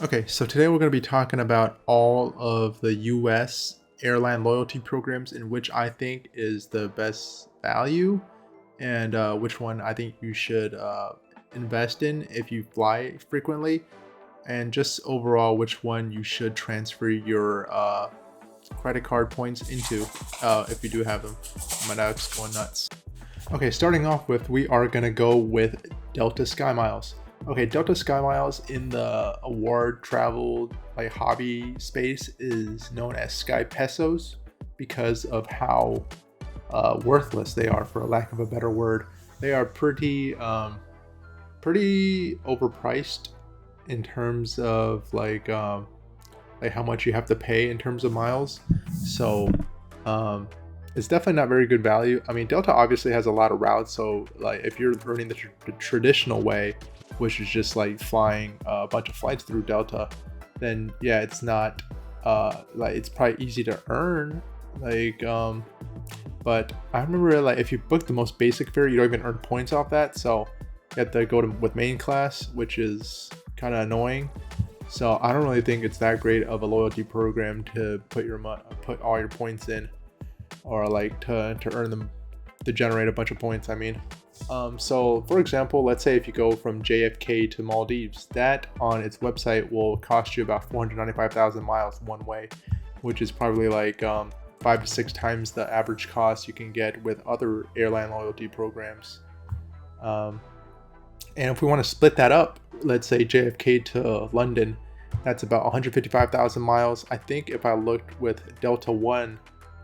Okay, so today we're going to be talking about all of the US airline loyalty programs in which I think is the best value and which one I think you should invest in if you fly frequently, and just overall which one you should transfer your credit card points into if you do have them. My dog's going nuts. Okay, starting off with, we are going to go with Delta SkyMiles. Okay, Delta SkyMiles in the award travel like hobby space is known as Sky Pesos because of how worthless they are, for a lack of a better word. They are pretty overpriced in terms of like how much you have to pay in terms of miles. So it's definitely not very good value. I mean, Delta obviously has a lot of routes, so like if you're running the traditional way, which is just like flying a bunch of flights through Delta, then yeah, it's not like it's probably easy to earn. But I remember like if you book the most basic fare, you don't even earn points off that. So you have to go with main class, which is kind of annoying. So I don't really think it's that great of a loyalty program to put all your points in, or like to earn them, to generate a bunch of points. I mean. So for example, let's say if you go from JFK to Maldives, that on its website will cost you about 495,000 miles one way, which is probably like 5 to 6 times the average cost you can get with other airline loyalty programs. And if we want to split that up, let's say JFK to London, that's about 155,000 miles. I think if I looked with Delta One,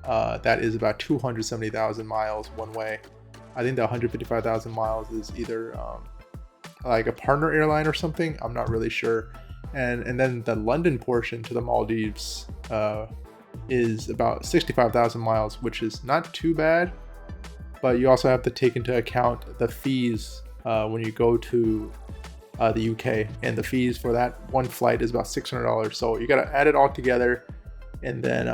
that is about 270,000 miles one way. I think the 155,000 miles is either like a partner airline or something. I'm not really sure. And then the London portion to the Maldives is about 65,000 miles, which is not too bad. But you also have to take into account the fees when you go to the UK, and the fees for that one flight is about $600. So you got to add it all together, and then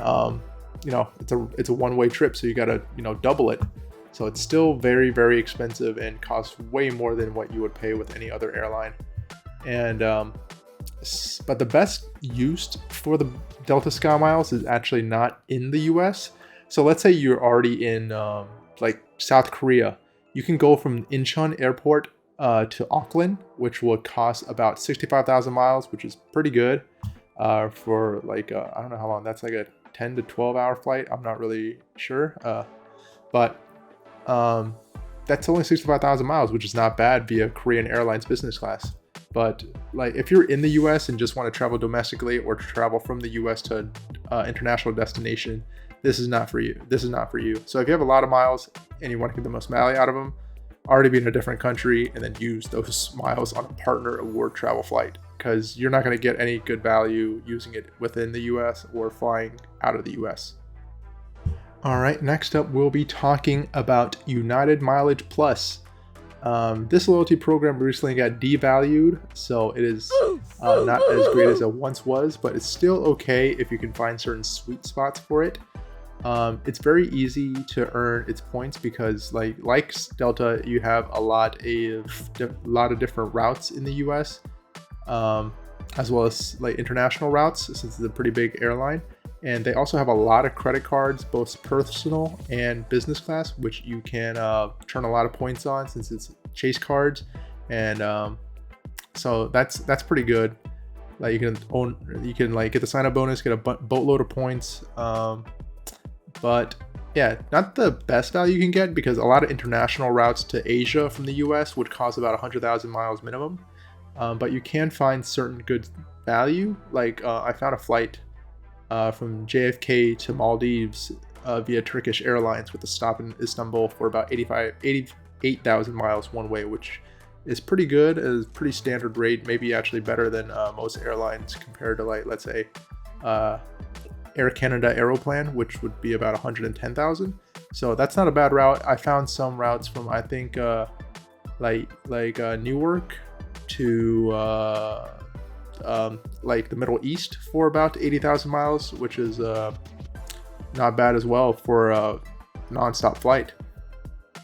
it's a one-way trip, so you got to double it. So it's still very, very expensive and costs way more than what you would pay with any other airline. And but the best used for the Delta SkyMiles is actually not in the US. So let's say you're already in like South Korea. You can go from Incheon Airport to Auckland, which will cost about 65,000 miles, which is pretty good for like I don't know how long. That's like a 10 to 12 hour flight. I'm not really sure, but that's only 65,000 miles, which is not bad via Korean Airlines business class. But like if you're in the US and just want to travel domestically or travel from the US to international destination, this is not for you. So if you have a lot of miles and you want to get the most value out of them, already be in a different country and then use those miles on a partner award travel flight, because you're not going to get any good value using it within the US or flying out of the US. All right, next up, we'll be talking about United MileagePlus. This loyalty program recently got devalued, so it is not as great as it once was, but it's still okay if you can find certain sweet spots for it. It's very easy to earn its points because, like Delta, you have a lot of different routes in the US, as well as like international routes, since it's a pretty big airline. And they also have a lot of credit cards, both personal and business class, which you can turn a lot of points on since it's Chase cards. And so that's pretty good. Like you can like get the sign up bonus, get a boatload of points. But yeah, not the best value you can get, because a lot of international routes to Asia from the US would cost about 100,000 miles minimum. But you can find certain good value. Like I found a flight from JFK to Maldives via Turkish Airlines with a stop in Istanbul for about 88,000 miles one way, which is pretty good. Is pretty standard rate, maybe actually better than most airlines compared to, like, let's say Air Canada Aeroplan, which would be about 110,000. So that's not a bad route. I found some routes from, I think Newark to like the Middle East for about 80,000 miles, which is not bad as well for a non-stop flight.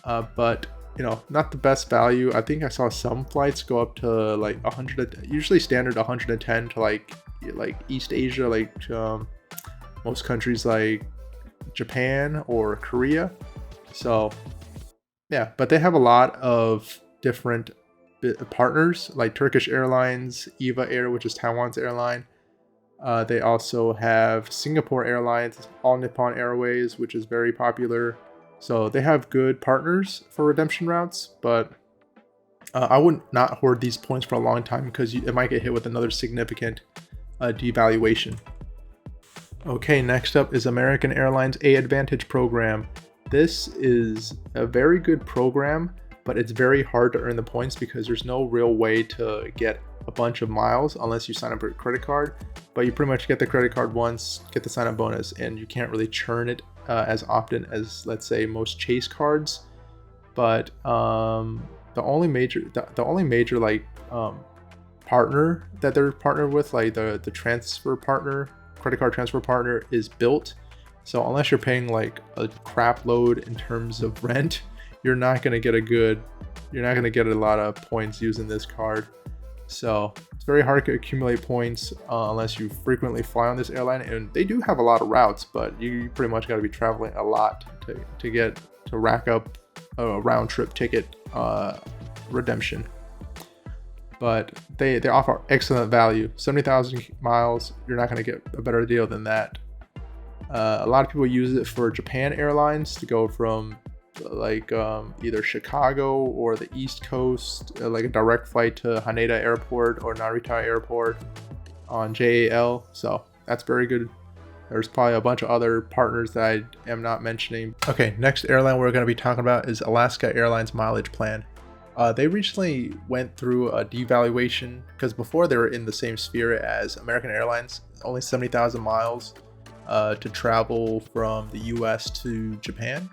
But not the best value. I think I saw some flights go up to like 100, usually standard 110 to like East Asia, like most countries like Japan or Korea. So yeah, but they have a lot of different partners like Turkish Airlines, EVA Air, which is Taiwan's airline. They also have Singapore Airlines, All Nippon Airways, which is very popular. So they have good partners for redemption routes, but I would not hoard these points for a long time because it might get hit with another significant devaluation. Okay, next up is American Airlines AAdvantage program. This is a very good program, but it's very hard to earn the points because there's no real way to get a bunch of miles unless you sign up for a credit card. But you pretty much get the credit card once, get the sign up bonus, and you can't really churn it as often as, let's say, most Chase cards. But the only major like partner that they're partnered with, like the transfer partner, credit card transfer partner, is Bilt. So unless you're paying like a crap load in terms of rent, you're not gonna get a lot of points using this card. So it's very hard to accumulate points unless you frequently fly on this airline, and they do have a lot of routes, but you pretty much got to be traveling a lot to rack up a round trip ticket redemption. But they offer excellent value. 70,000 miles, you're not going to get a better deal than that. A lot of people use it for Japan Airlines to go from like either Chicago or the East Coast, like a direct flight to Haneda Airport or Narita Airport on JAL. So that's very good. There's probably a bunch of other partners that I am not mentioning. Okay, next airline we're going to be talking about is Alaska Airlines Mileage Plan. They recently went through a devaluation because before they were in the same sphere as American Airlines, only 70,000 miles to travel from the US to Japan,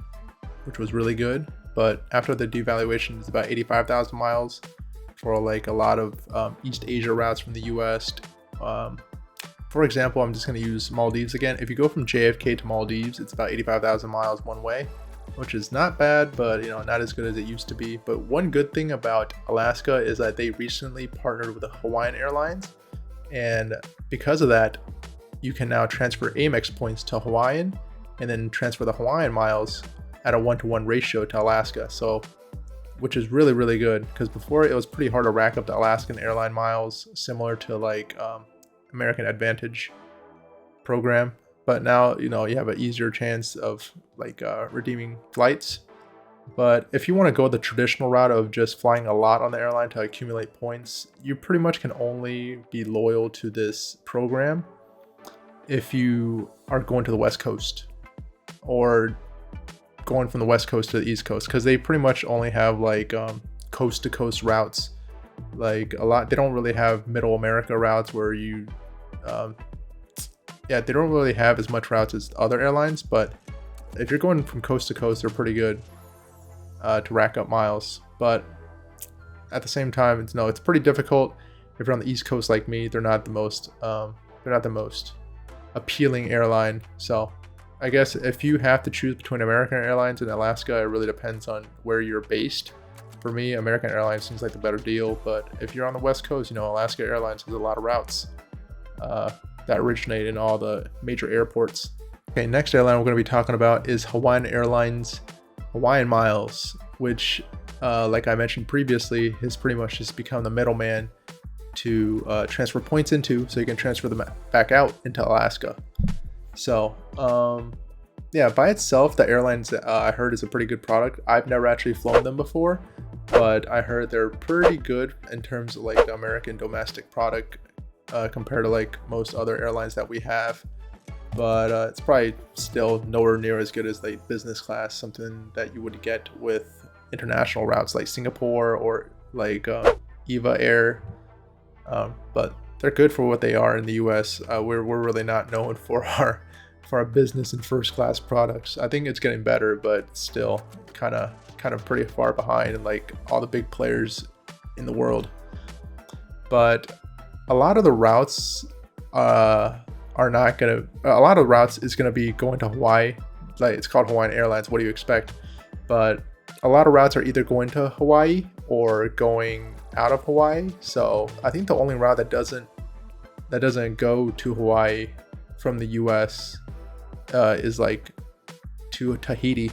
which was really good. But after the devaluation, it's about 85,000 miles for like a lot of East Asia routes from the US. For example, I'm just going to use Maldives again. If you go from JFK to Maldives, it's about 85,000 miles one way, which is not bad, but not as good as it used to be. But one good thing about Alaska is that they recently partnered with Hawaiian Airlines, and because of that, you can now transfer Amex points to Hawaiian and then transfer the Hawaiian miles at a 1-to-1 ratio to Alaska. So, which is really, really good, because before it was pretty hard to rack up the Alaskan airline miles, similar to like American AAdvantage program. But now, you have an easier chance of like redeeming flights. But if you want to go the traditional route of just flying a lot on the airline to accumulate points, you pretty much can only be loyal to this program if you are going to the West Coast or going from the West Coast to the East Coast, because they pretty much only have like coast to coast routes. Like a lot, they don't really have middle America routes where you they don't really have as much routes as other airlines. But if you're going from coast to coast, they're pretty good to rack up miles. But at the same time, it's pretty difficult. If you're on the East Coast like me, they're not the most appealing airline. So I guess if you have to choose between American Airlines and Alaska, it really depends on where you're based. For me, American Airlines seems like the better deal, but if you're on the West Coast, Alaska Airlines has a lot of routes that originate in all the major airports. Okay, next airline we're going to be talking about is Hawaiian Airlines HawaiianMiles, which, like I mentioned previously, has pretty much just become the middleman to transfer points into, so you can transfer them back out into Alaska. So, by itself, the airlines I heard is a pretty good product. I've never actually flown them before, but I heard they're pretty good in terms of like the American domestic product compared to like most other airlines that we have. But it's probably still nowhere near as good as like business class, something that you would get with international routes like Singapore or like EVA Air. But they're good for what they are in the US. We're really not known for our business and first class products. I think it's getting better, but still kind of pretty far behind like all the big players in the world. But a lot of the routes a lot of routes is gonna be going to Hawaii. Like, it's called Hawaiian Airlines. What do you expect? But a lot of routes are either going to Hawaii or going out of Hawaii. So I think the only route that doesn't go to Hawaii from the US is like to Tahiti.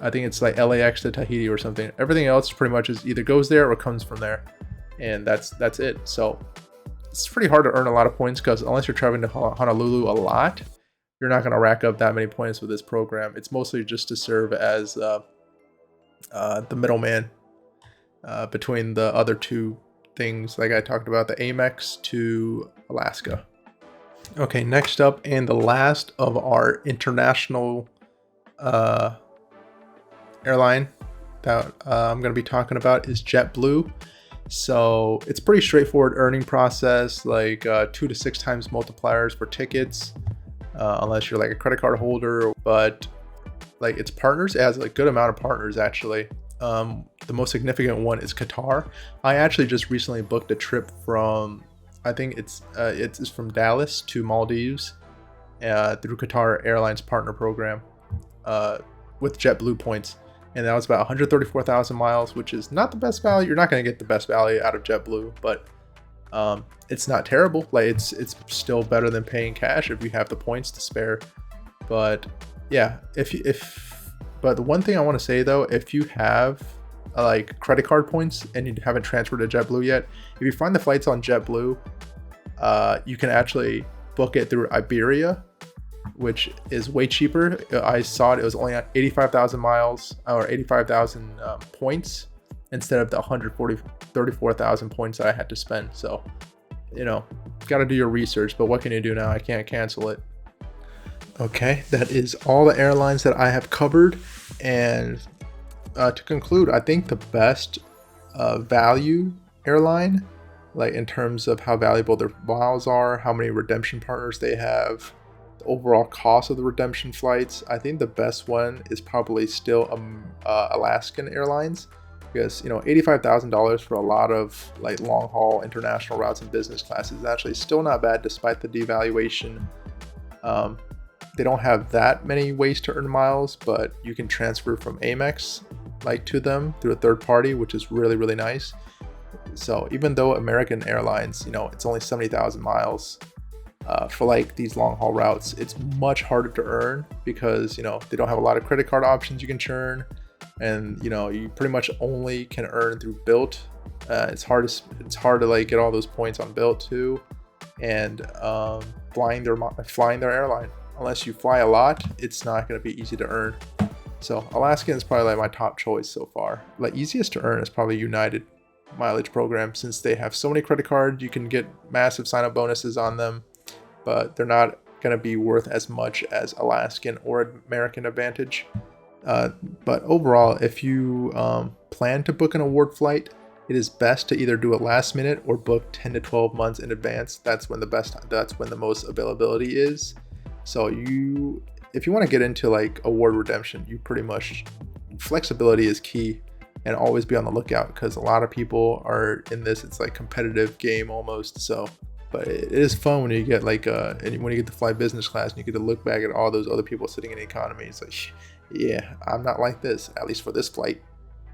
I think it's like LAX to Tahiti or something. Everything else pretty much is either goes there or comes from there, and that's it. So it's pretty hard to earn a lot of points because unless you're traveling to Honolulu a lot, you're not going to rack up that many points with this program. It's mostly just to serve as the middleman between the other two things, like I talked about, the Amex to Alaska. Okay, next up and the last of our international airline that I'm going to be talking about is JetBlue. So it's pretty straightforward earning process, like 2 to 6 times multipliers for tickets, unless you're like a credit card holder. But like its partners, it has a good amount of partners actually. The most significant one is Qatar. I actually just recently booked a trip from, I think it's from Dallas to Maldives through Qatar Airlines partner program with JetBlue points. And that was about 134,000 miles, which is not the best value. You're not going to get the best value out of JetBlue, but it's not terrible. Like it's still better than paying cash if you have the points to spare. But yeah, but the one thing I want to say though, if you have like credit card points and you haven't transferred to JetBlue yet, if you find the flights on JetBlue, you can actually book it through Iberia, which is way cheaper. I saw it was only at 85,000 miles or 85,000 points instead of the 34,000 points that I had to spend. So, you know, got to do your research, but what can you do now? I can't cancel it. Okay, that is all the airlines that I have covered. And to conclude, I think the best value airline, like in terms of how valuable their miles are, how many redemption partners they have, the overall cost of the redemption flights, I think the best one is probably still Alaskan Airlines, because, you know, $85,000 for a lot of like long haul international routes and business class is actually still not bad despite the devaluation. They don't have that many ways to earn miles, but you can transfer from Amex like to them through a third party, which is really, really nice. So even though American Airlines, you know, it's only 70,000 miles for like these long haul routes, it's much harder to earn because, you know, they don't have a lot of credit card options you can churn, and, you know, you pretty much only can earn through Bilt. It's hard to like get all those points on Bilt too, and flying their airline. Unless you fly a lot, it's not going to be easy to earn. So Alaskan is probably like my top choice so far. Like easiest to earn is probably United mileage program, since they have so many credit cards. You can get massive sign-up bonuses on them, but they're not going to be worth as much as Alaskan or American AAdvantage. But overall, if you plan to book an award flight, it is best to either do it last minute or book 10 to 12 months in advance. That's when the most availability is. So if you want to get into like award redemption, you pretty much, flexibility is key, and always be on the lookout, because a lot of people are in this, it's like competitive game almost. So, but it is fun when you get like and when you get to fly business class and you get to look back at all those other people sitting in economy. It's like, yeah, I'm not like this, at least for this flight.